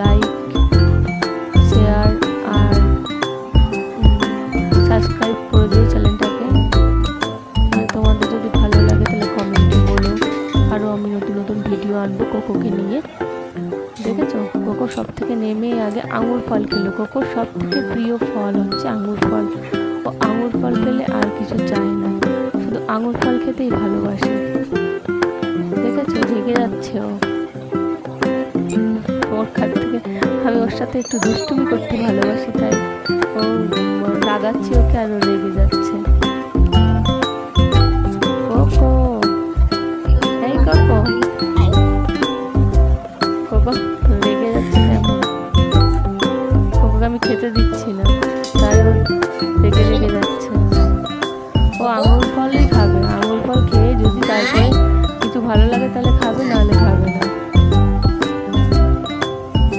Like, share আর subscribe করে দিও চ্যানেলটাকে। তোমাদের যদি ভালো লাগে তাহলে কমেন্টে বলো, আরও আমি নতুন নতুন ভিডিও আনবো কোকোকে নিয়ে। দেখেছো, কোকো সব থেকে নেমে আগে আঙুর ফল খেলো। কোকোর সব থেকে প্রিয় ফল হচ্ছে আঙুর ফল। ও আঙুর ফল পেলে আর কিছু চায় না, শুধু আঙুর ফল খেতেই ভালোবাসে। দেখেছো, রেগে যাচ্ছে ও ওর কাছ থেকে। আমি ওর সাথে একটু দুষ্টুমি করতে ভালোবাসি, তাই ও লাগাচ্ছি ওকে আর ও রেগে যাচ্ছে। কোকো, এই কোকো, কোকো রেগে যাচ্ছে কেমন? কোকোকে আমি খেতে দিচ্ছি।